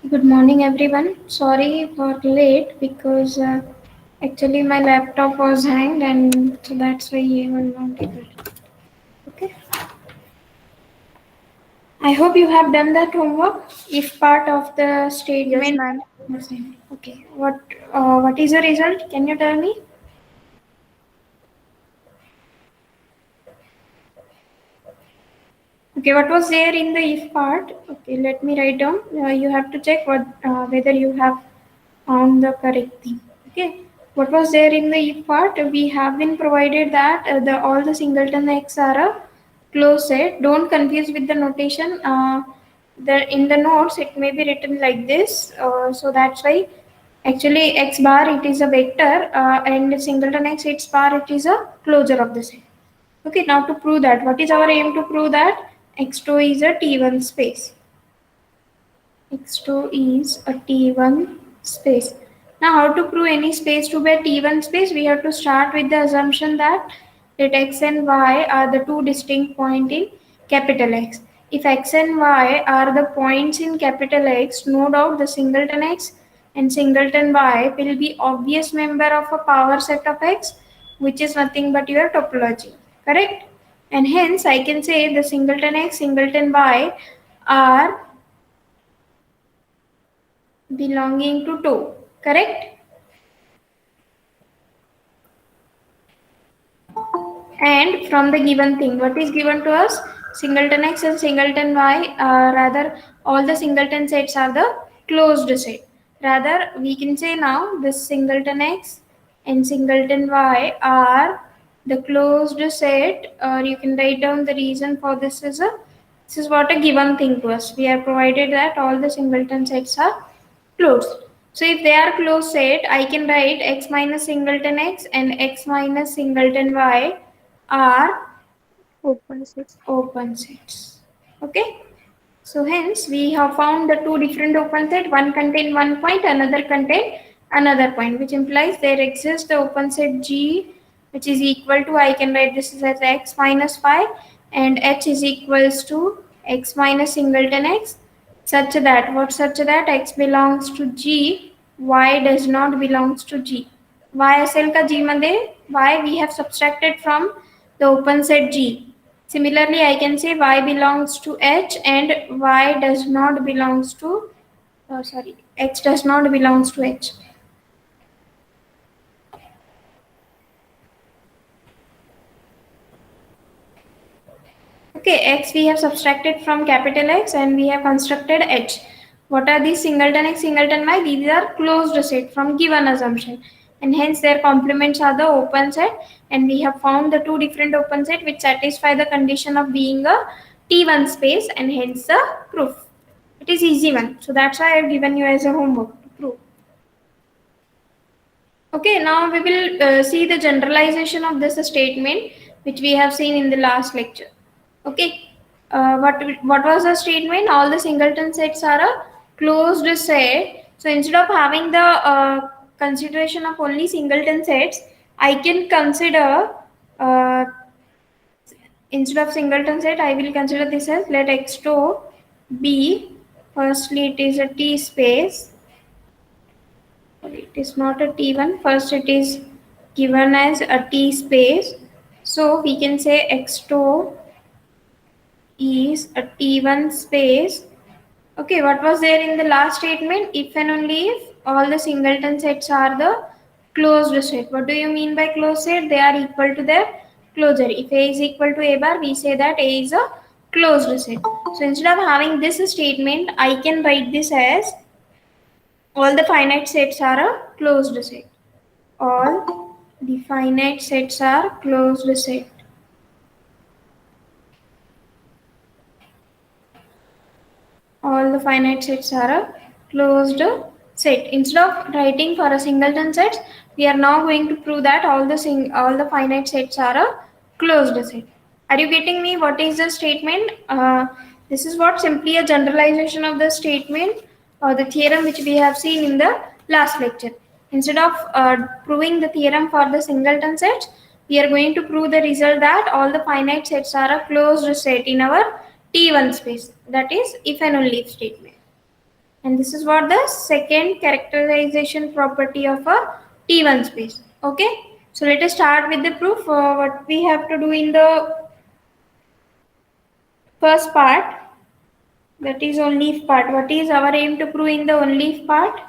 Good morning, everyone. Sorry for late because actually my laptop was hanged, and so that's why I was not able to. Okay. I hope you have done that homework. If part of the Yes, statement. ma'am. Okay. What is the result? Can you tell me? Okay. What was there in the if part? Okay. Let me write down. You have to check whether you have found the correct thing. Okay. What was there in the if part? We have been provided that the all the singleton x are a closed set. Don't confuse with the notation. The in the notes it may be written like this. So that's why actually x bar it is a vector and singleton x its bar it is a closure of the set. Okay. Now to prove that, what is our aim to prove that x2 is a T1 space. X2 is a T1 space. Now, how to prove any space to be a T1 space? We have to start with the assumption that x and y are the two distinct points in capital X. If x and y are the points in capital X, no doubt the singleton x and singleton y will be obvious member of a power set of X, which is nothing but your topology. Correct? And hence, I can say the singleton x, singleton y are belonging to 2, correct? And from the given thing, what is given to us? Singleton x and singleton y, rather all the singleton sets are the closed set. Rather we can say now this singleton x and singleton y are the closed set, or you can write down the reason for this is a, this is what a given thing to us. We are provided that all the singleton sets are closed. So if they are closed set, I can write x minus singleton x and x minus singleton y are Open six. open sets. Okay. So hence we have found the two different open set. One contain one point, another contain another point, which implies there exists the open set G, which is equal to, I can write this as x minus 5, and H is equals to x minus singleton x, such that what, such that x belongs to G, y does not belongs to G. Y असेल का G मध्ये, y we have subtracted from the open set G. Similarly, I can say y belongs to H and y does not belongs to, sorry, H does not belongs to H. Okay, X we have subtracted from capital X and we have constructed H. What are these singleton X, singleton Y? These are closed set from given assumption, and hence their complements are the open set, and we have found the two different open set which satisfy the condition of being a T1 space, and hence the proof. It is easy one, so that's why I have given you as a homework to prove. Okay, now we will see the generalization of this statement which we have seen in the last lecture. Okay, what was the statement? All the singleton sets are a closed set. So instead of having the consideration of only singleton sets, I can consider, uh, instead of singleton set, I will consider this as, let x2 be, firstly it is a T space. It is not a T1. First it is given as a T space. So we can say x2 is a T1 space. Okay, what was there in the last statement? If and only if all the singleton sets are the closed set. What do you mean by closed set? They are equal to their closure. If A is equal to A bar, we say that A is a closed set. So instead of having this statement, I can write this as all the finite sets are a closed set. All the finite sets are closed set. All the finite sets are a closed set. Instead of writing for a singleton set, we are now going to prove that all the finite sets are a closed set. Are you getting me? What is the statement? This is what simply a generalization of the statement or the theorem which we have seen in the last lecture. Instead of proving the theorem for the singleton sets, we are going to prove the result that all the finite sets are a closed set in our T1 space. That is if and only if statement. And this is what the second characterization property of a T1 space. Okay, so let us start with the proof. What we have to do in the first part, that is on leaf part. What is our aim to prove in the on leaf part?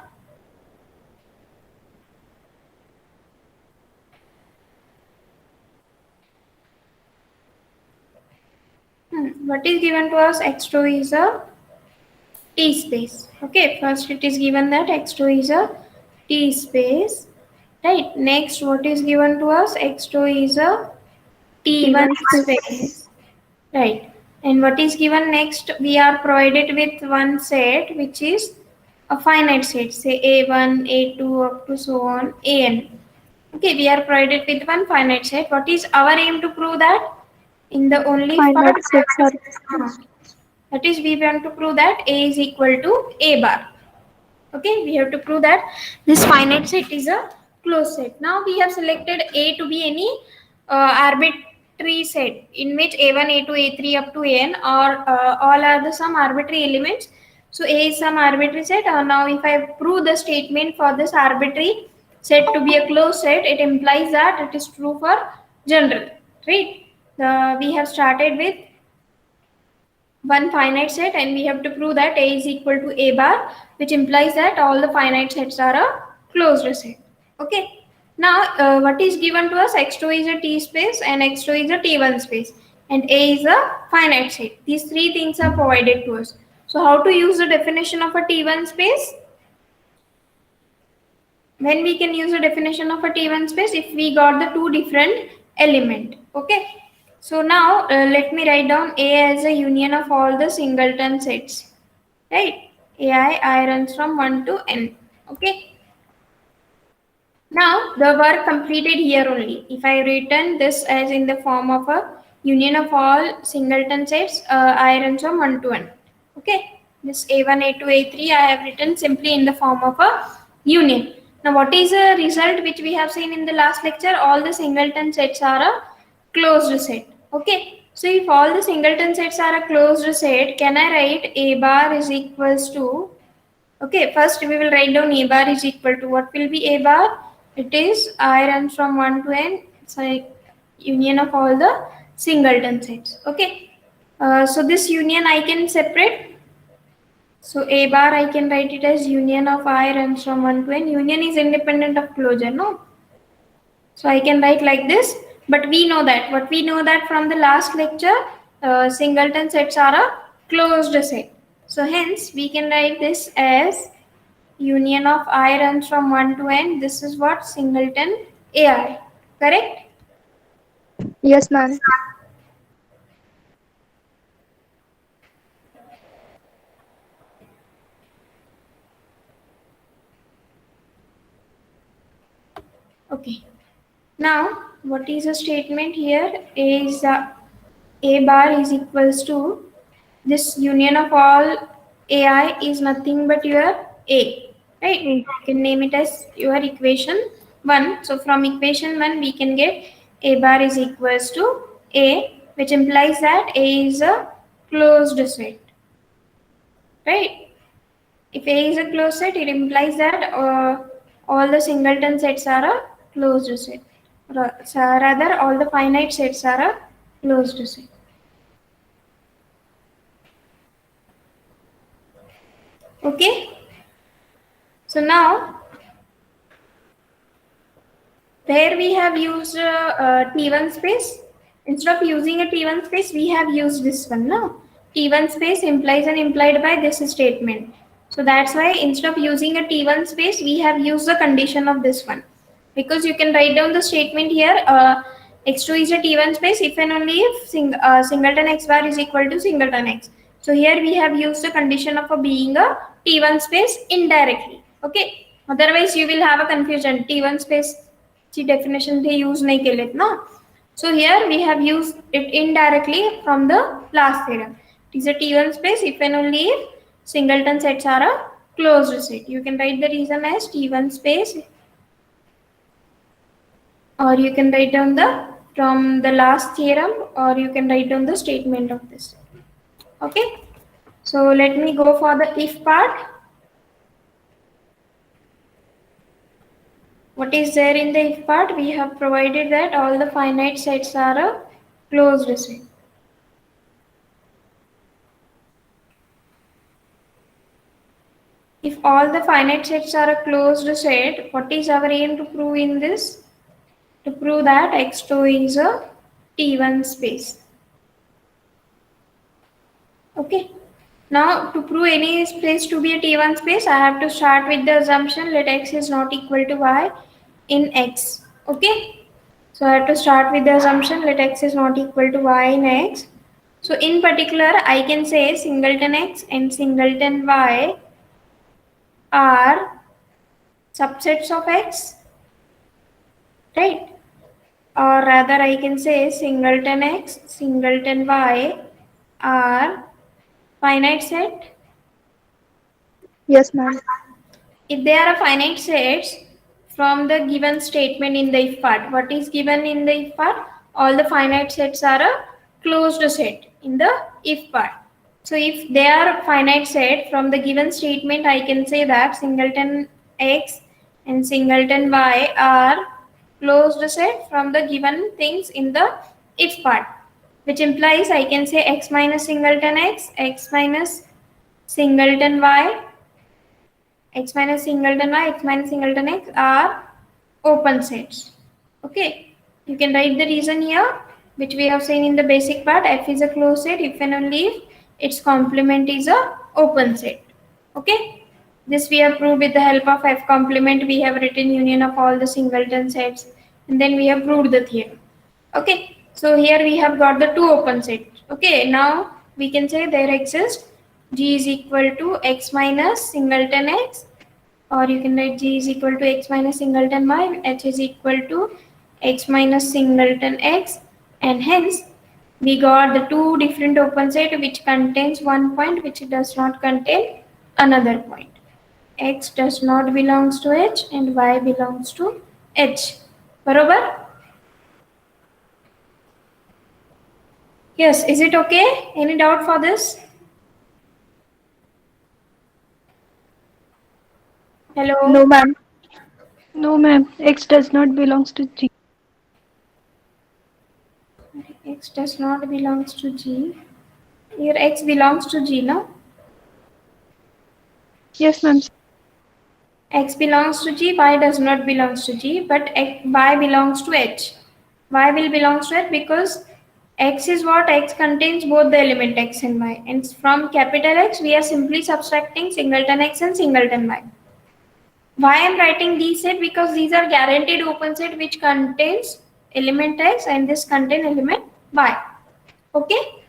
What is given to us? X2 is a T space. Okay, first it is given that X2 is a T space. Right, next what is given to us? X2 is a T1 T1 space. space. Right, and what is given next? We are provided with one set which is a finite set, say A1, A2 up to so on, An. Okay, we are provided with one finite set. What is our aim to prove that? In the only part, Finite sets are that is we want to prove that A is equal to A bar. Okay, we have to prove that this finite set is a closed set. Now we have selected A to be any arbitrary set in which A1, A2, A3 up to An or all are the some arbitrary elements. So A is some arbitrary set. Now if I prove the statement for this arbitrary set to be a closed set, it implies that it is true for general, right? We have started with one finite set and we have to prove that A is equal to A bar, which implies that all the finite sets are a closed set. Okay. Now what is given to us? X2 is a T space and X2 is a T1 space and A is a finite set. These three things are provided to us. So how to use the definition of a T1 space? When we can use the definition of a T1 space if we got the two different element. Okay. So now let me write down A as a union of all the singleton sets, right? I runs from 1 to n. Okay. Now the work completed here only. If I return this as in the form of a union of all singleton sets, I runs from 1 to n. Okay. This A1, A2, A3 I have written simply in the form of a union. Now what is the result which we have seen in the last lecture? All the singleton sets are a closed set. Okay. So if all the singleton sets are a closed set, can I write A bar is equals to, okay, first we will write down A bar is equal to, what will be A bar? It is I runs from 1 to n, it's a union of all the singleton sets. Okay. So this union I can separate. So A bar I can write it as union of I runs from 1 to n. Union is independent of closure, no? So I can write like this, but we know that, what we know that from the last lecture, singleton sets are a closed set. So hence we can write this as union of I runs from 1 to n. This is what singleton AI, correct? yes, ma'am. Okay. Now what is the statement here? Is A bar is equals to this union of all AI is nothing but your A, right? Mm. You can name it as your equation 1. So from equation 1 we can get A bar is equals to A, which implies that A is a closed set, right? If A is a closed set, it implies that all the singleton sets are a closed set. Rather, all the finite sets are a closed set. Okay. So now, where we have used T1 space, instead of using a T1 space, we have used this one. No, T1 space implies and implied by this statement. So that's why instead of using a T1 space, we have used the condition of this one. Because you can write down the statement here, x2 is a T1 space if and only if singleton x bar is equal to singleton x. So here we have used the condition of being a T1 space indirectly. Okay. Otherwise you will have a confusion. T1 space ची definition they use नहीं केलेत ना. So here we have used it indirectly from the last theorem. It is a T1 space if and only if singleton sets are a closed set. You can write the reason as T1 space, or you can write down the from the last theorem, or you can write down the statement of this. Okay. So let me go for the if part. what is there in the if part? We have provided that all the finite sets are a closed set. If all the finite sets are a closed set, what is our aim to prove in this? To prove that X2 is a T1 space. Okay. Now, to prove any space to be a T1 space, I have to start with the assumption let X is not equal to Y in X. Okay. So, I have to start with the assumption let X is not equal to Y in X. So, in particular, I can say singleton X and singleton Y are subsets of X, right? Or rather, I can say singleton X, singleton Y are finite set. Yes, ma'am. If they are a finite sets from the given statement in the if part, what is given in the if part? All the finite sets are a closed set in the if part. So if they are a finite set from the given statement, I can say that singleton X and singleton Y are closed set from the given things in the if part, which implies I can say X minus singleton X, X minus singleton Y, X minus singleton Y, X minus singleton X are open sets. Okay, you can write the reason here, which we have seen in the basic part. F is a closed set if and only if its complement is a open set. Okay, this we have proved with the help of F complement. We have written union of all the singleton sets, and then we have proved the theorem. Okay, so here we have got the two open sets. Okay, now we can say there exists G is equal to X minus singleton X, or you can write G is equal to X minus singleton Y, H is equal to X minus singleton X, and hence we got the two different open set which contains one point which does not contain another point. X does not belongs to H and Y belongs to H. Barobar? Yes, is it okay? Any doubt for this? Hello? No, ma'am. No, ma'am. X does not belongs to G. X does not belongs to G. Here X belongs to G, no? Yes, ma'am. X belongs to G, Y does not belongs to G, but Y belongs to H. Y will belongs to H because X is what? X contains both the element X and Y. And from capital X, we are simply subtracting singleton X and singleton Y. Why I am writing these set? Because these are guaranteed open set which contains element X and this contain element Y. Okay?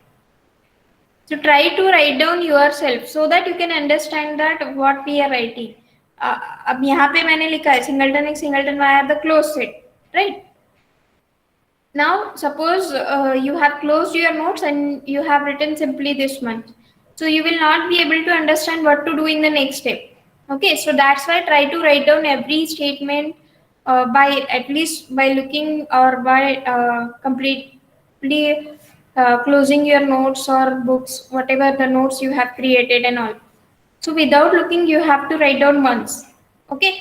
So try to write down yourself so that you can understand that what we are writing. अब यहाँ पे मैंने लिखा है singleton X, singleton Y are the closed set, right? Now suppose you have closed your notes and you have written simply this much, so you will not be able to understand what to do in the next step. Okay, so that's why try to write down every statement by at least by looking or by completely closing your notes or books, whatever the notes you have created and all. So without looking you have to write down once. Okay,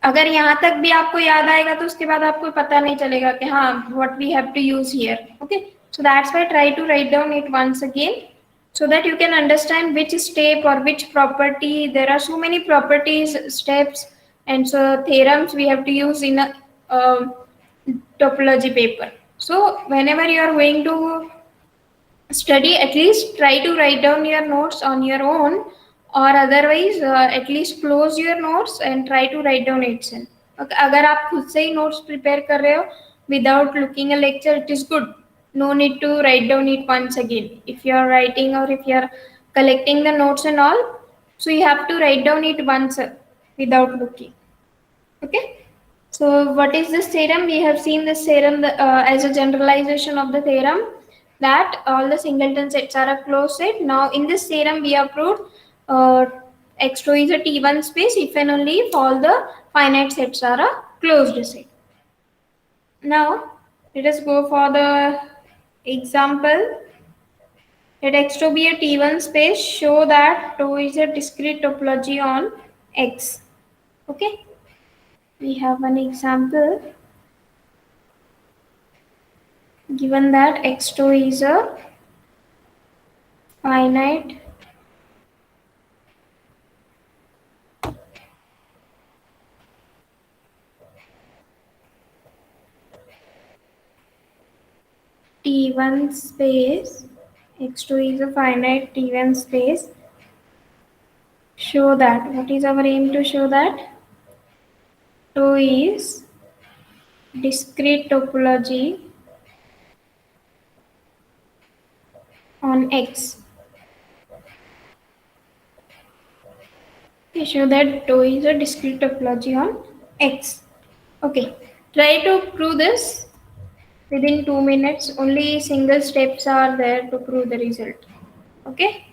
अगर यहाँ तक भी आपको याद आएगा तो उसके बाद आपको पता नहीं चलेगा कि हाँ what we have to use here. Okay, so that's why try to write down it once again so that you can understand which step or which property. There are so many properties, steps, and so theorems we have to use in a topology paper. So whenever you are going to study, at least try to write down your notes on your own, or otherwise at least close your notes and try to write down itself. Okay, अगर आप खुद से ही notes prepare कर रहे हो without looking a lecture, it is good. No need to write down it once again. If you are writing or if you are collecting the notes and all, so you have to write down it once without looking. Okay. So what is this theorem? We have seen this theorem as a generalization of the theorem that all the singleton sets are a closed set. Now in this theorem we have proved X2 is a T1 space if and only if all the finite sets are a closed set. Now let us go for the example. Let X2 be a T1 space. Show that 2 is a discrete topology on X. Okay. we have an example given that x2 is a finite T1 space, x2 is a finite T1 space. Show that. What is our aim to show that? 2 is discrete topology on X. We show that 2 is a discrete topology on X. Okay, try to prove this within 2 minutes. Only single steps are there to prove the result. Okay.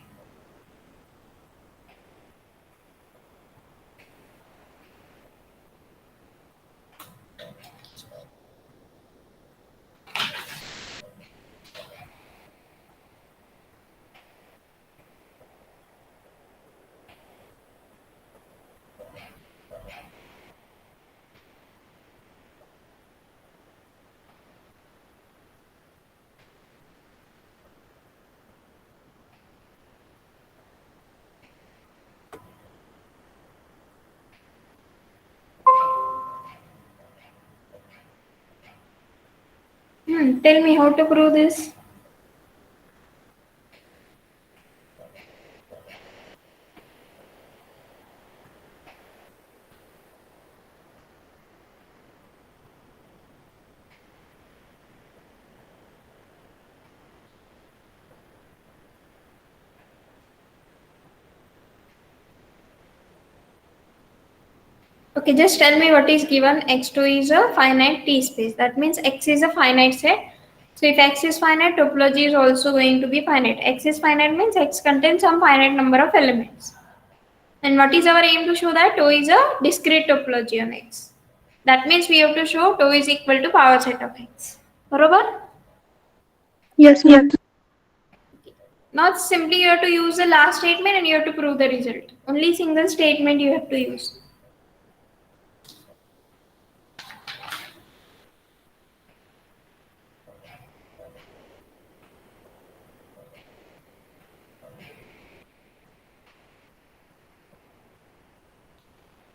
Tell me how to prove this. Okay, just tell me what is given. X2 is a finite T space. That means X is a finite set. So if X is finite, topology is also going to be finite. X is finite means X contains some finite number of elements. And what is our aim to show that? Tau is a discrete topology on X. That means we have to show tau is equal to power set of X. Barabar? Yes, ma'am. Not simply you have to use the last statement and you have to prove the result. Only single statement you have to use.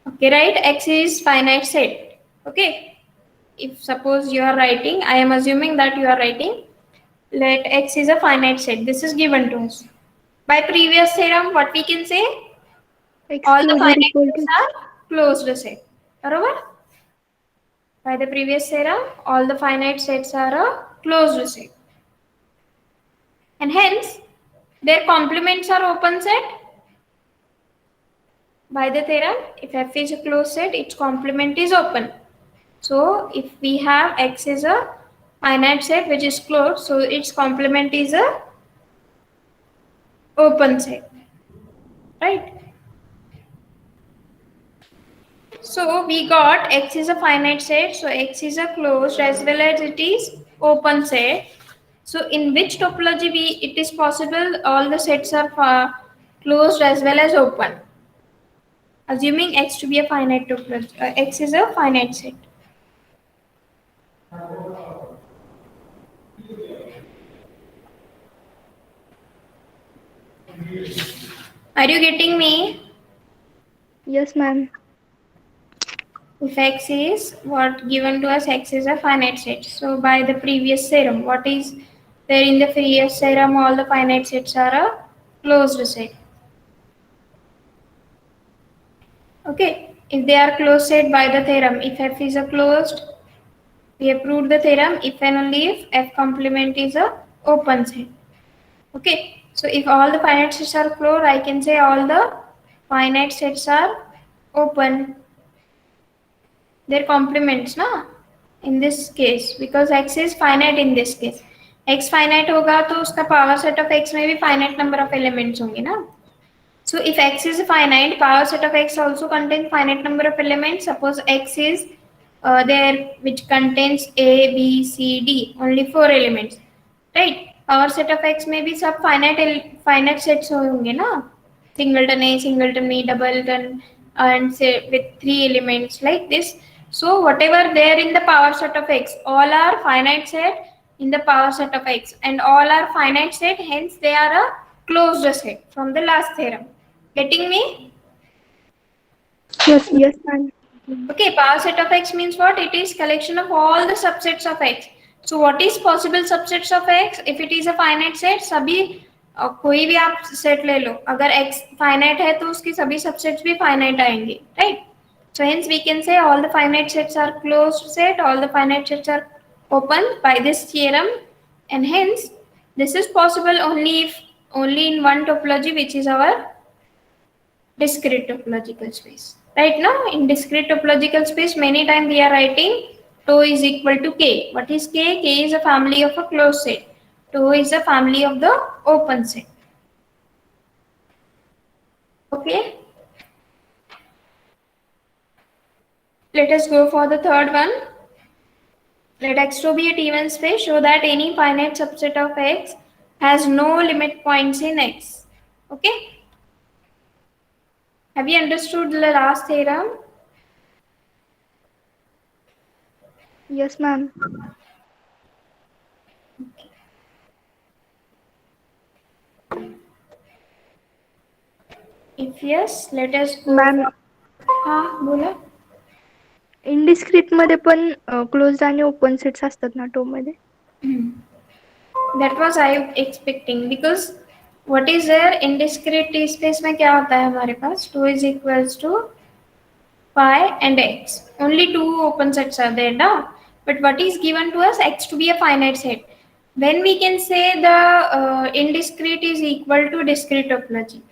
Okay, right? X is finite set. Okay. If suppose you are writing, I am assuming that you are writing, let X is a finite set. This is given to us. By previous theorem, what we can say? X All the closure finite equal sets to are closed set. Barabar? By the previous theorem, all the finite sets are a closed set. And hence, their complements are open set. By the theorem, if F is a closed set, its complement is open. So, if we have X is a finite set which is closed, so its complement is a open set. Right? So, we got X is a finite set, so X is a closed as well as it is open set. So, in which topology it is possible all the sets are closed as well as open? Assuming X to be a finite topology, X is a finite set. Are you getting me? yes, ma'am. If X is what given to us, X is a finite set. So by the previous theorem, what is there in the previous theorem? All the finite sets are a closed set. Okay, if they are closed set by the theorem, if F is a closed, we have proved the theorem if and only if F complement is a open set. Okay, so if all the finite sets are closed, I can say all the finite sets are open. Their complements, na? In this case, because X is finite in this case. X finite होगा तो उसका power set of X में भी finite number of elements होंगे ना? So if X is finite, power set of X also contains finite number of elements. Suppose X is there which contains A, B, C, D, only 4 elements, right? Power set of X में भी सब finite sets होंगे ना? Singleton A, singleton B, doubleton, and say with 3 elements like this. So whatever there in the power set of X, all are finite set in the power set of X, and all are finite set, hence they are a closed set from the last theorem. Getting me? Yes, ma'am. Yes, ma'am. Okay, power set of X means what? It is collection of all the subsets of X. So what is possible subsets of X? If it is a finite set, सभी कोई भी आप set ले लो, अगर X finite है तो उसकी सभी subsets भी finite आएंगे, right? So hence we can say all the finite sets are closed set, all the finite sets are open by this theorem, and hence this is possible only in one topology, which is our discrete topological space. Right now, in discrete topological space, many times we are writing tau is equal to k. What is k? K is a family of a closed set. Tau is a family of the open set. Okay. Let us go for the third one. Let X2 be a T1 space. Show that any finite subset of X has no limit points in X. Okay. Have you understood the last theorem? Yes, ma'am. If yes, let us go. Ma'am, हाँ बोला. Indiscrete मध्ये पण closed आणि open sets असतात ना to मध्ये. That was I expecting, because what is there in discrete T space में क्या होता है हमारे पास? 2 is equals to phi and x. Only two open sets are there now. But what is given to us? X to be a finite set. When we can say the indiscrete is equal to discrete topology.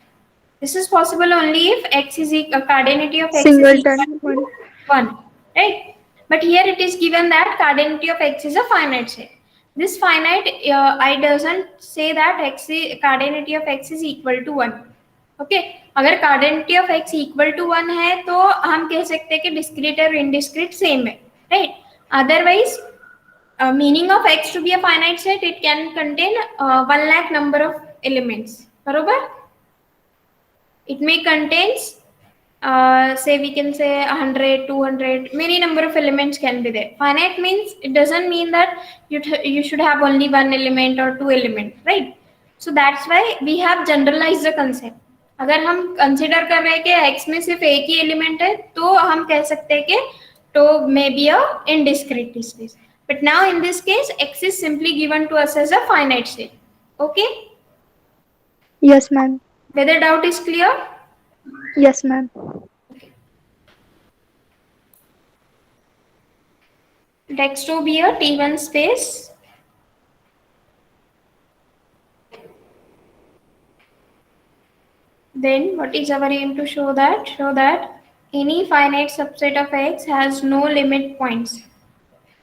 This is possible only if X is cardinality of X is singleton equal to 1, right? But here it is given that cardinality of X is a finite set. This finite, I doesn't say that cardinality of X is equal to 1. Okay, अगर cardinality of X equal to 1 है तो हम कह सकते हैं कि discrete और indiscrete same है, right? Otherwise, meaning of X to be a finite set, it can contain 1 lakh number of elements, बरोबर? It may contains say we can say 100, 200, many number of elements can be there. Finite means it doesn't mean that you should have only one element or two element, right? So that's why we have generalized the concept. अगर हम consider कर रहे हैं कि x में सिर्फ एक ही element है तो हम कह सकते हैं कि तो may be a indiscrete space. But now in this case x is simply given to us as a finite set. Okay? Yes, ma'am. Whether doubt is clear? Yes, ma'am. Let X2 be a T1 space. Then what is our aim to show that? Show that any finite subset of X has no limit points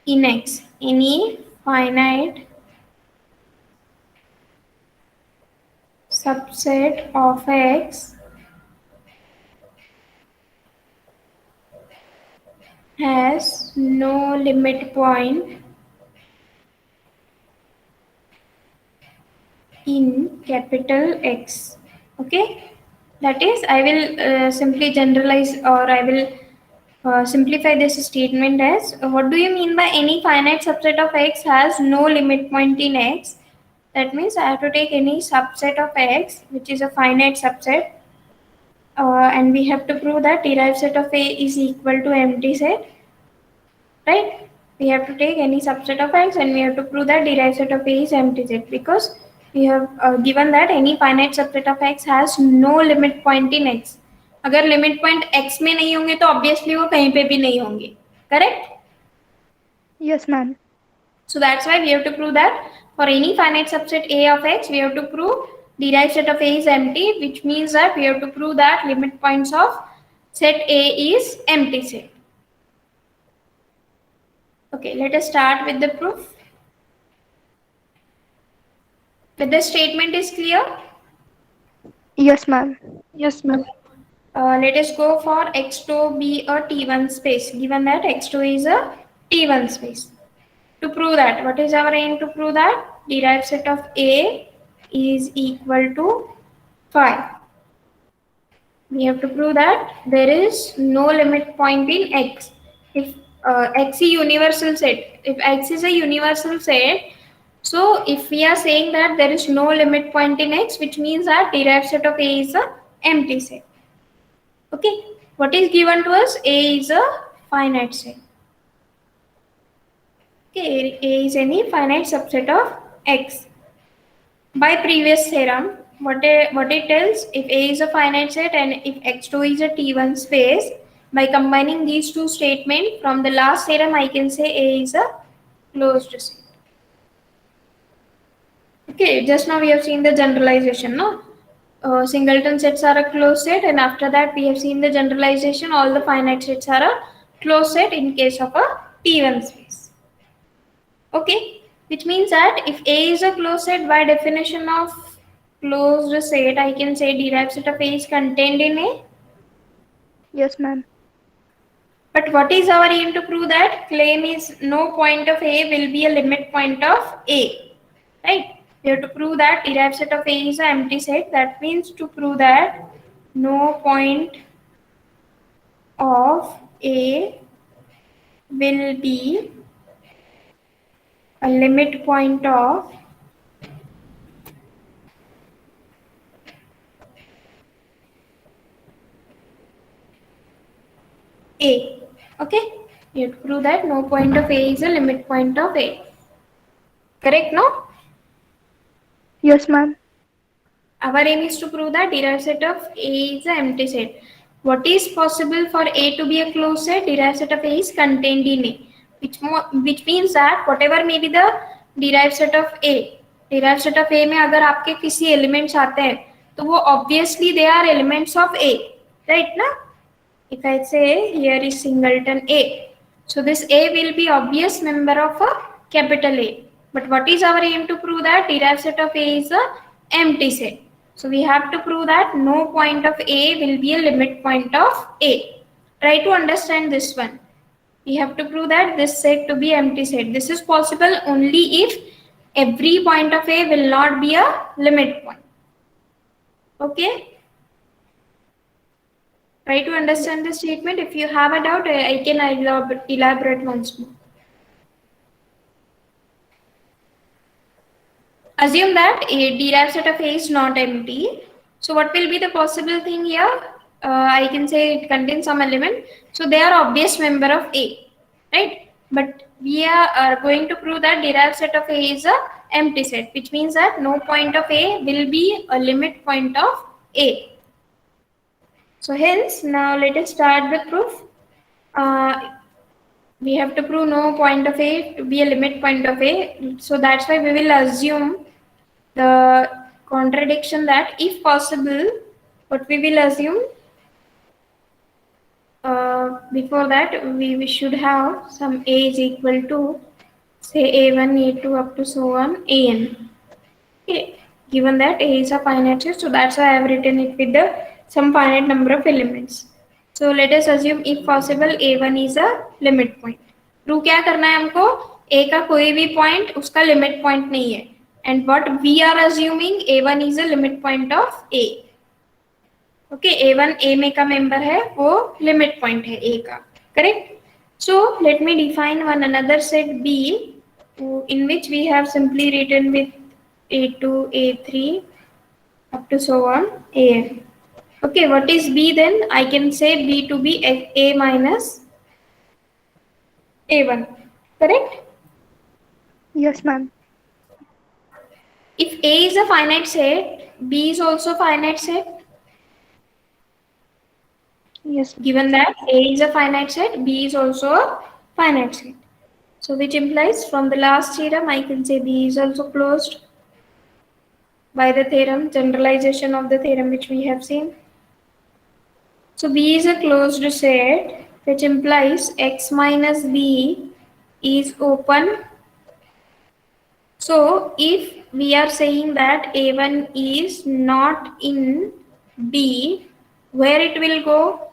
in X. Any finite subset of X has no limit point in capital X. Okay, that is, I will simply generalize, or I will simplify this statement as what do you mean by any finite subset of X has no limit point in X? That means I have to take any subset of X which is a finite subset, and we have to prove that derived set of A is equal to empty set, right? We have to take any subset of X and we have to prove that derived set of A is empty set, because we have given that any finite subset of X has no limit point in X. अगर limit point X में नहीं होंगे तो obviously वो कहीं पे भी नहीं होंगे, correct? Yes, ma'am. So that's why we have to prove that for any finite subset A of X, we have to prove derived set of A is empty, which means that we have to prove that limit points of set A is empty set. Okay, let us start with the proof. Whether the statement is clear? Yes, ma'am. Yes, ma'am. Let us go for X2 be a T1 space, given that X2 is a T1 space. To prove that, what is our aim to prove that? Derived set of A is equal to phi. We have to prove that there is no limit point in X. If X is universal set. If X is a universal set, so if we are saying that there is no limit point in X, which means that derived set of A is a empty set. Okay, what is given to us? A is a finite set. Okay, A is any finite subset of X. By previous theorem, what it tells, if A is a finite set and if X2 is a T1 space, by combining these two statements from the last theorem, I can say A is a closed set. Okay, just now we have seen the generalization, no? Singleton sets are a closed set, and after that we have seen the generalization, all the finite sets are a closed set in case of a T1 space. Okay, which means that if A is a closed set, by definition of closed set, I can say derived set of A is contained in A. Yes, ma'am. But what is our aim to prove that? Claim is no point of A will be a limit point of A, right? We have to prove that derived set of A is an empty set. That means to prove that no point of A will be a limit point of A. Okay, you have to prove that no point of A is a limit point of A. Correct, no? Yes, ma'am. Our aim is to prove that derived set of A is an empty set. What is possible for A to be a closed set? Derived set of A is contained in A, which means that whatever may be the derived set of A, derived set of A में अगर आपके किसी elements आते हैं तो वो obviously they are elements of A, right ना? If I say here is singleton A, so this A will be obvious member of a capital A. But what is our aim to prove that derived set of A is a empty set? So we have to prove that no point of A will be a limit point of A. Try to understand this one. We have to prove that this set to be empty set. This is possible only if every point of A will not be a limit point. Okay? Try to understand the statement. If you have a doubt, I can elaborate once more. Assume that a derived set of A is not empty. So what will be the possible thing here? I can say it contains some element. So they are obvious member of A, right? But we are going to prove that derived set of A is a empty set, which means that no point of A will be a limit point of A. So hence, now let us start the proof. We have to prove no point of A to be a limit point of A. So that's why we will assume the contradiction that if possible, what we will assume, before that we should have some A is equal to say A1, A2 up to so on AN. Okay. Given that A is a finite set, so that's why I have written it with some finite number of elements. So let us assume if possible A1 is a limit point. Prove क्या करना है हमको? A का कोई भी point उसका limit point नहीं है. And what we are assuming A1 is a limit point of A. Okay, A1 A में का member है वो limit point है A का. Correct? So let me define one another set B in which we have simply written with A2, A3 up to so on AN. Okay, what is B then? I can say B to be A minus A1. Correct? Yes, ma'am. If A is a finite set, B is also finite set. Yes. Given that A is a finite set, B is also a finite set. So which implies from the last theorem, I can say B is also closed by the theorem, generalization of the theorem which we have seen. So B is a closed set, which implies X minus B is open. So if we are saying that A1 is not in B, where it will go?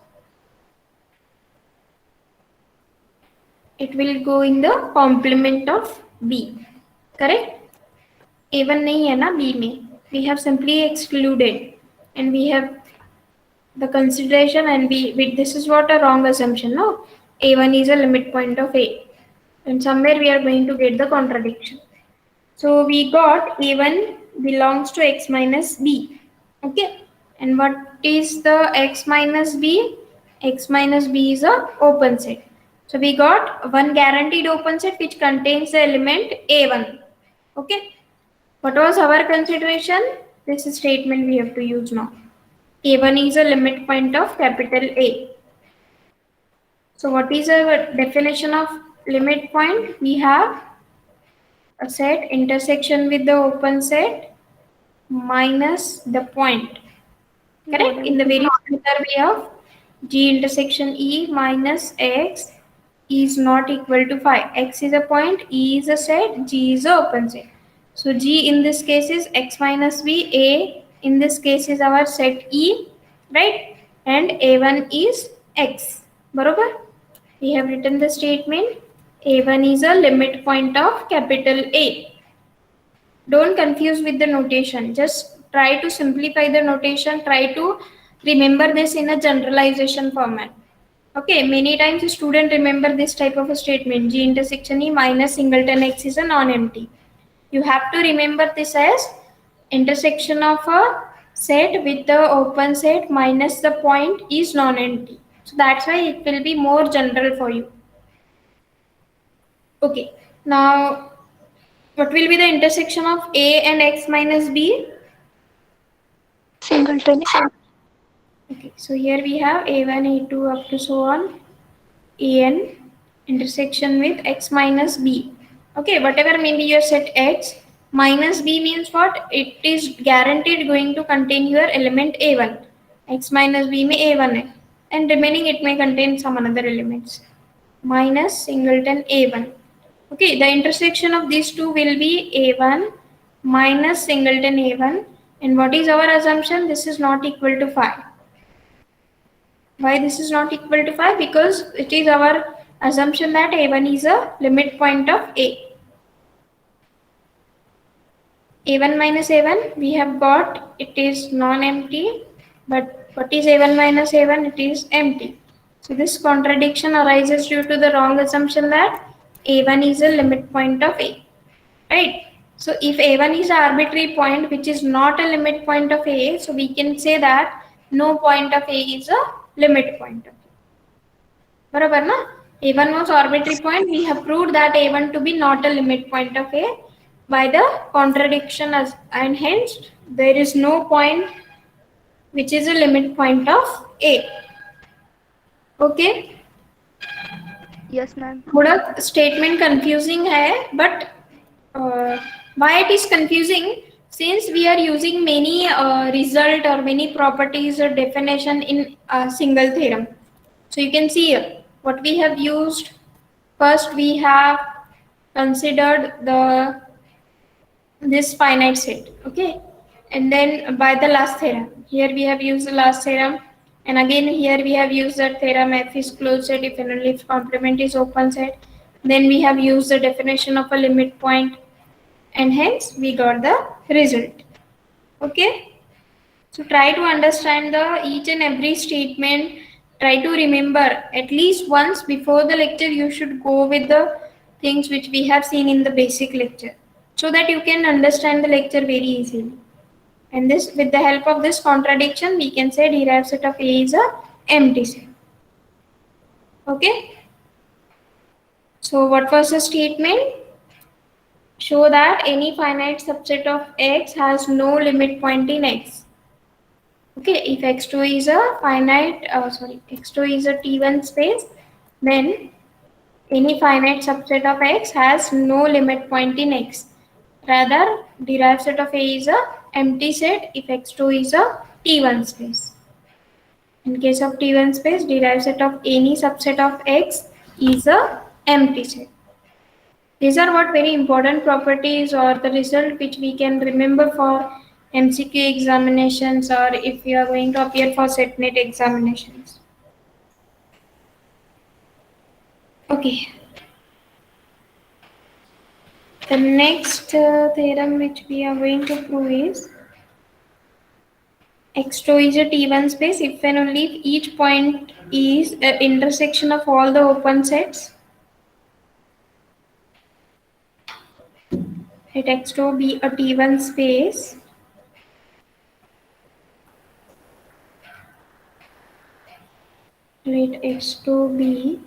It will go in the complement of B. Correct? A1 नहीं है ना B में. We have simply excluded and we have the consideration and this is what a wrong assumption, no? A1 is a limit point of A. And somewhere we are going to get the contradiction. So we got A1 belongs to x minus b. Okay. And what is the x minus b? X minus b is a open set. So we got one guaranteed open set which contains the element A1. Okay. What was our consideration? This is statement we have to use now. A1 is a limit point of capital A. So what is our definition of limit point? We have a set intersection with the open set minus the point. Correct? In the very similar way of G intersection E minus X is not equal to phi. X is a point, E is a set, G is a open set. So G in this case is X minus B, A in this case is our set E, right? And A1 is X. Barobar? We have written the statement A1 is a limit point of capital A. Don't confuse with the notation. Just try to simplify the notation. Try to remember this in a generalization format. Okay, many times a student remember this type of a statement. G intersection E minus singleton X is a non-empty. You have to remember this as intersection of a set with the open set minus the point is non-empty. So that's why it will be more general for you. Okay, now what will be the intersection of A and X minus B? Singleton. Okay, so here we have A1, A2 up to so on, AN intersection with X minus B. Okay, whatever may be your set X, minus B means what? It is guaranteed going to contain your element A1. X minus B may A1 hai. And remaining it may contain some another elements. Minus singleton A1. Okay, the intersection of these two will be A1 minus singleton A1. And what is our assumption? This is not equal to phi. Why this is not equal to phi? Because it is our assumption that A1 is a limit point of A. A1 minus A1 we have got it is non-empty, but what is A1 minus A1? It is empty. So this contradiction arises due to the wrong assumption that A1 is a limit point of A, right? So if A1 is an arbitrary point which is not a limit point of A, so we can say that no point of A is a limit point of A. Barabar na? A1 was arbitrary point. We have proved that A1 to be not a limit point of A by the contradiction and hence there is no point which is a limit point of A. Okay? Yes, ma'am. थोड़ा statement confusing है, but why it is confusing? Since we are using many result or many properties or definition in a single theorem. So you can see here what we have used. First we have considered this finite set, okay, and then by the last theorem. Here we have used the last theorem, and again here we have used that theorem F is closed set if and only if complement is open set. Then we have used the definition of a limit point, and hence we got the result. Okay, so try to understand the each and every statement. Try to remember at least once before the lecture. You should go with the things which we have seen in the basic lecture, so that you can understand the lecture very easily. And this, with the help of this contradiction, we can say derived set of A is a empty set. Okay. So what was the statement? Show that any finite subset of X has no limit point in X. Okay, if X2 is a finite, X2 is a T1 space, then any finite subset of X has no limit point in X. Rather, derived set of A is a empty set if X2 is a T1 space. In case of T1 space, derived set of any subset of X is a empty set. These are what very important properties or the result which we can remember for MCQ examinations or if you are going to appear for SETNET examinations. Okay. The next theorem which we are going to prove is X2 is a T1 space if and only if each point is an intersection of all the open sets. Let X2 be a T1 space let X2 be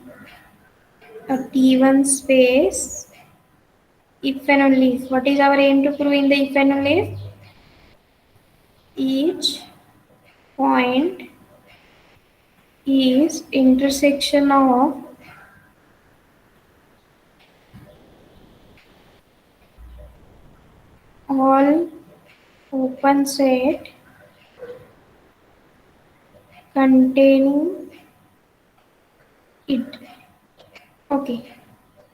a T1 space if and only if. What is our aim to prove in the if and only if? Each point is intersection of all open set containing it. Okay.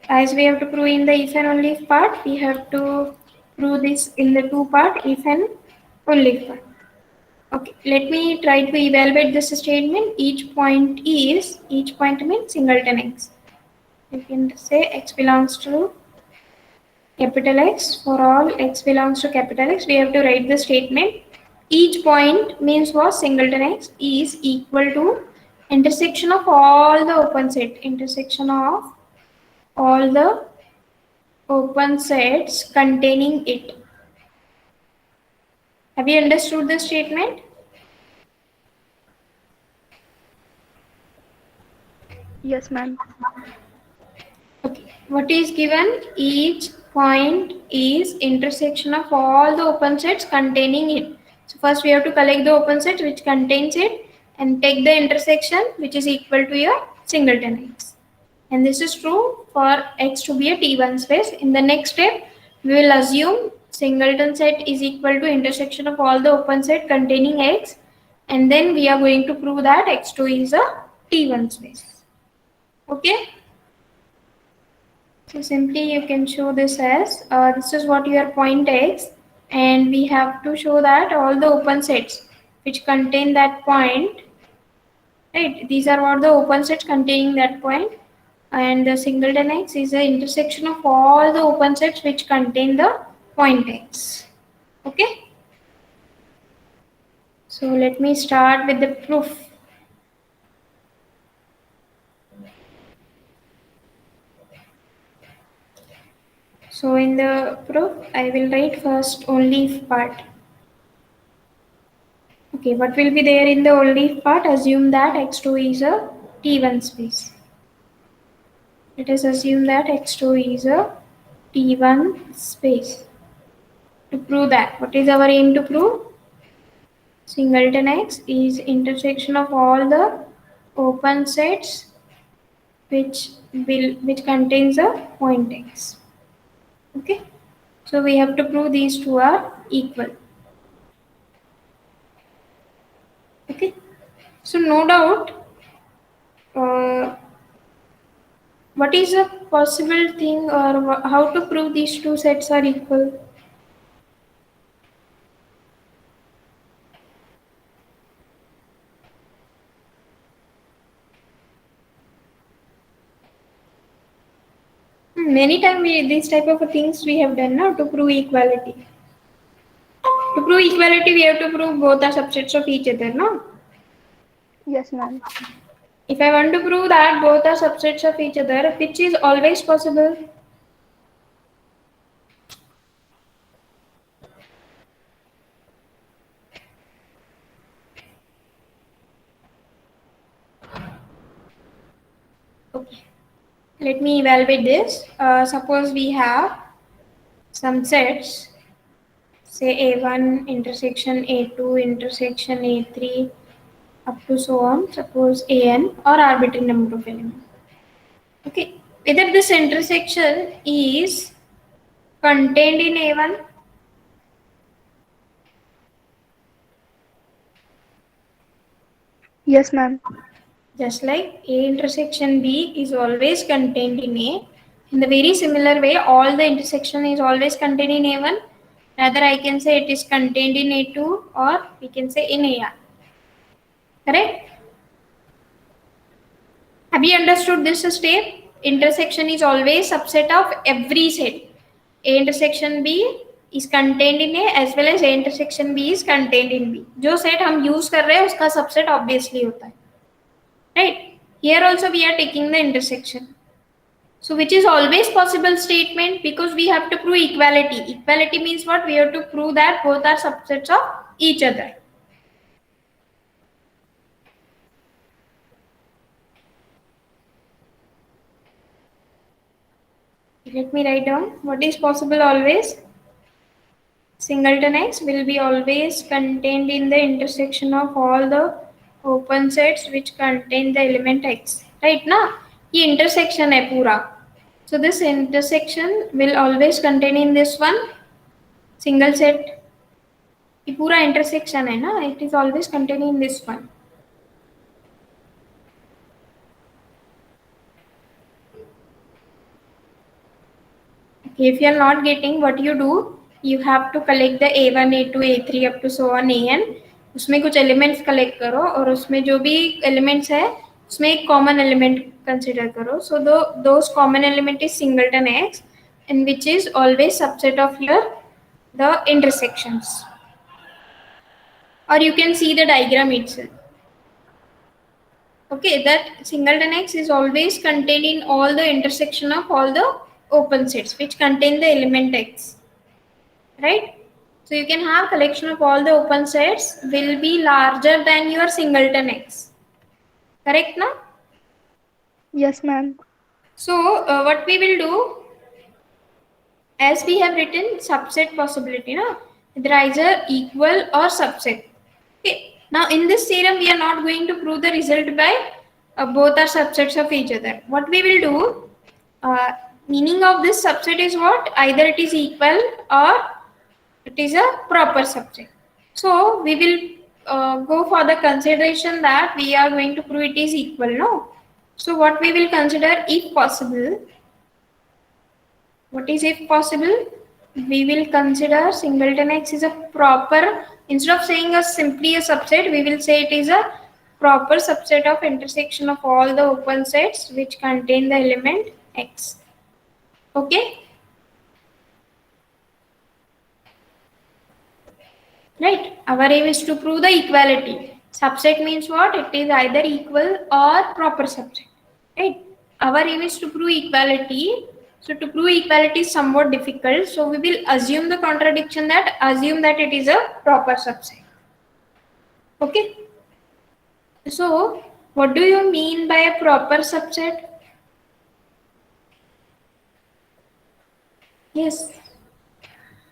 As we have to prove in the if and only if part, we have to prove this in the two part, if and only if part. Okay, let me try to evaluate this statement. Each point means singleton x. You can say x belongs to capital X. For all x belongs to capital X, we have to write the statement. Each point means what? Singleton x is equal to intersection of all the open set. Intersection of all the open sets containing it. Have you understood the statement? Yes, ma'am. Okay. What is given? Each point is intersection of all the open sets containing it. So first we have to collect the open set which contains it and take the intersection which is equal to your singleton x. And this is true for x to be a T1 space. In the next step, we will assume singleton set is equal to intersection of all the open set containing x, and then we are going to prove that x2 is a T1 space. Okay? So simply you can show this as, this is what your point x, and we have to show that all the open sets which contain that point, right? These are what the open sets containing that point. And the singleton x is the intersection of all the open sets which contain the point x. Okay. So let me start with the proof. So in the proof, I will write first only if part. Okay, what will be there in the only if part? Assume that x2 is a T1 space. Let us assume that x2 is a T1 space. To prove that, what is our aim to prove? Singleton x is intersection of all the open sets which contains a point x. Okay, so we have to prove these two are equal. Okay, so no doubt, what is a possible thing or how to prove these two sets are equal? Many times these type of things we have done now to prove equality. To prove equality, we have to prove both are subsets of each other, no? Yes, ma'am. If I want to prove that both are subsets of each other, which is always possible? Okay, let me evaluate this. Suppose we have some sets, say A1 intersection A2 intersection A3 up to so on, suppose An or arbitrary number of elements. Okay, whether this intersection is contained in A1, Yes, ma'am. just like A intersection B is always contained in A. In the very similar way, all the intersection is always contained in A1. Rather, I can say it is contained in A2 or we can say in AR. Correct? Have you understood this step? Intersection is always subset of every set. A intersection B is contained in A as well as A intersection B is contained in B. जो set हम use कर रहे हैं उसका subset obviously होता है, right? Here also we are taking the intersection. So which is always possible statement because we have to prove equality. Equality means what? We have to prove that both are subsets of each other. Let me write down what is possible always. Singleton X will be always contained in the intersection of all the open sets which contain the element X. Right ना? ये intersection है पूरा. So this intersection will always contain in this one single set. ये पूरा intersection है ना? It is always contained in this one. If you are not getting what you do, you have to collect the A1, A2, A3 up to so on AN. उसमें कुछ elements collect करो और उसमें जो भी elements है उसमें एक common element consider करो. So those common element is singleton X, and which is always subset of your the intersections. Or you can see the diagram itself. Okay, that singleton X is always contained in all the intersection of all the open sets which contain the element X, right? So you can have collection of all the open sets will be larger than your singleton X, correct na? Yes, ma'am. So what we will do, as we have written subset possibility na, either either equal or subset. Okay, now in this theorem we are not going to prove the result by both are subsets of each other. What we will do, meaning of this subset is what? Either it is equal or it is a proper subset. So we will go for the consideration that we are going to prove it is equal, no? So what we will consider, if possible, what is if possible? We will consider singleton X is a proper, instead of saying simply a subset, we will say it is a proper subset of intersection of all the open sets which contain the element X. Okay? Right? Our aim is to prove the equality. Subset means what? It is either equal or proper subset. Right? Our aim is to prove equality. So to prove equality is somewhat difficult. So we will assume the contradiction that assume that it is a proper subset. Okay? So what do you mean by a proper subset? Yes.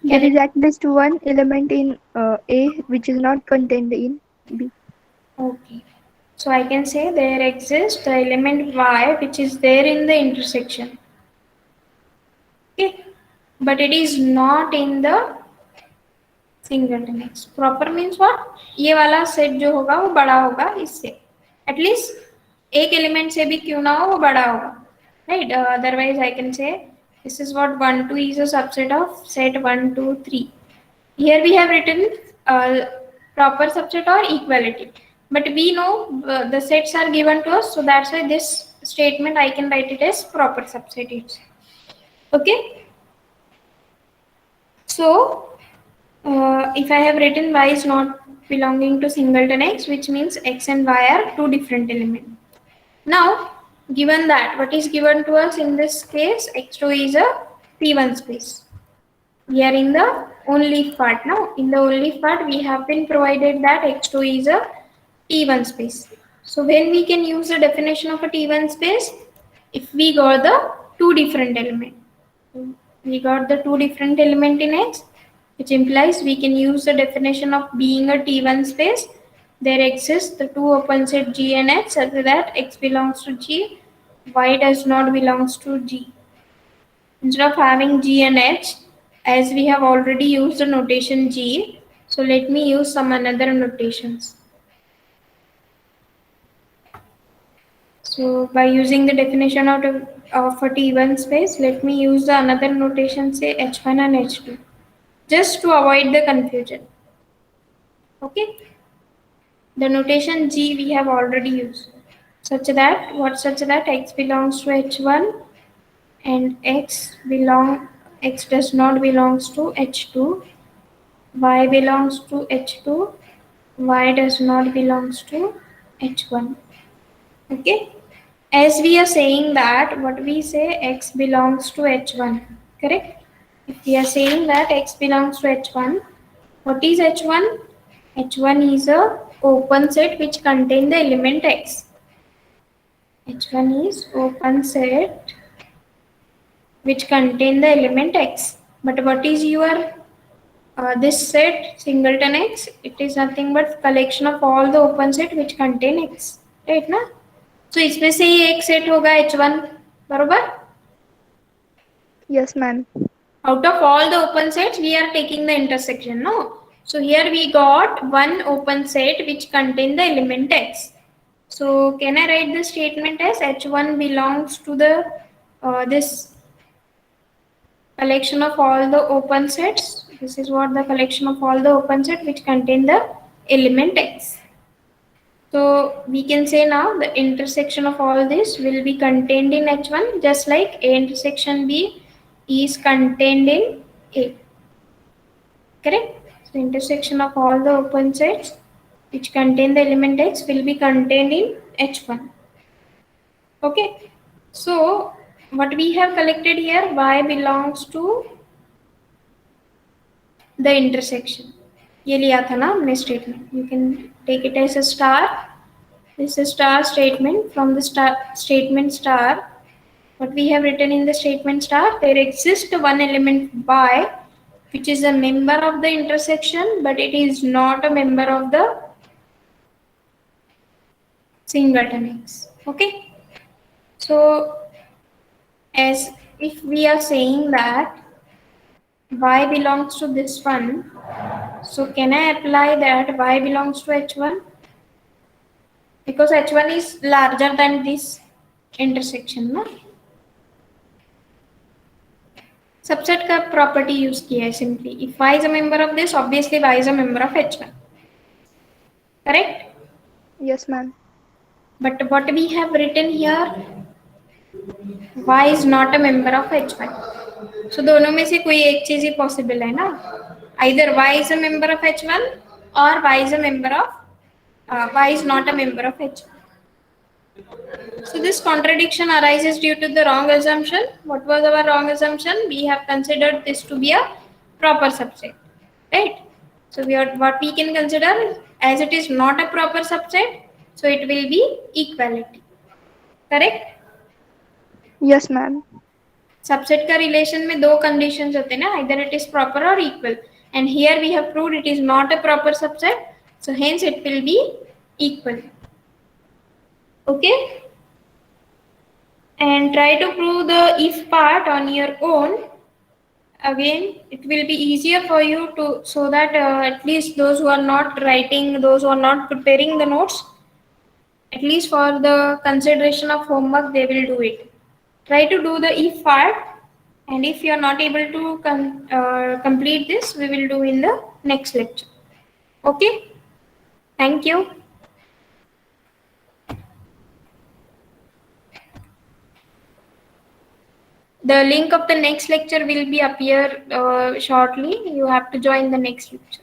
There is at least one element in A which is not contained in B. Okay. So I can say there exists the element Y which is there in the intersection. Okay. But it is not in the singleton X. Proper means what? ये वाला set जो होगा वो बड़ा होगा इससे. At least एक element से भी क्यों ना हो वो बड़ा होगा. Right? Otherwise I can say this is what 1, 2 is a subset of set 1, 2, 3. Here we have written proper subset or equality. But we know the sets are given to us, so that's why this statement I can write it as proper subset itself. Okay? So, if I have written Y is not belonging to singleton X, which means X and Y are two different elements. Now, given that, what is given to us in this case, X2 is a P1 space. We are in the only part now. In the only part, we have been provided that X2 is a T1 space. So when we can use the definition of a T1 space, if we got the two different elements. We got the two different element in X, which implies we can use the definition of being a T1 space. There exists the two open set G and H such that X belongs to G, Y does not belongs to G. Instead of having G and H, as we have already used the notation G, so let me use some another notations. So by using the definition of a T1 space, let me use the another notation, say H1 and H2, just to avoid the confusion. Okay? The notation G we have already used, such that X belongs to H1 and H belongs x does not belongs to H2, y belongs to H2, y does not belongs to H1. Okay, as we are saying that what we say x belongs to H1, correct? If we are saying that x belongs to H1, what is H1? H1 is a open set which contain the element x. H1 is open set which contain the element x. But what is your this set singleton x? It is nothing but collection of all the open set which contain x, right ना? So इसमें से ही एक set होगा H1, बरोबर? Yes, ma'am. Out of all the open sets, we are taking the intersection, no? So here we got one open set which contain the element x. So can I write the statement as H1 belongs to the this collection of all the open sets? This is what the collection of all the open set which contain the element x. So we can say now the intersection of all this will be contained in H1, just like A intersection B is contained in A. Correct? So intersection of all the open sets which contain the element x will be contained in H1. Okay. So what we have collected here, y belongs to the intersection. ये लिया था ना हमने statement. You can take it as a star. This is a star statement. From the star statement star, what we have written in the statement star, there exists one element y which is a member of the intersection, but it is not a member of the singleton x. Okay. So as if we are saying that y belongs to this one, so can I apply that y belongs to H1? Because H1 is larger than this intersection, no? Subset का property use किया है simply. If y is a member of this, obviously y is a member of H1. Correct? Yes, ma'am. But what we have written here, y is not a member of H1. So दोनों में से कोई एक चीज ही possible है ना? Either y is a member of H1 or y is a member of y is not a member of H1. So this contradiction arises due to the wrong assumption. What was our wrong assumption? We have considered this to be a proper subset, right? So what we can consider as it is not a proper subset, so it will be equality. Correct? Yes, ma'am. Subset का relation में दो conditions होते हैं ना, either it is proper or equal. And here we have proved it is not a proper subset, so hence it will be equal. Okay? And try to prove the if part on your own. Again, it will be easier for you to, so that at least those who are not writing, those who are not preparing the notes, at least for the consideration of homework, they will do it. Try to do the if part, and if you are not able to complete this, we will do in the next lecture. Okay? Thank you. The link of the next lecture will be appear shortly. You have to join the next lecture.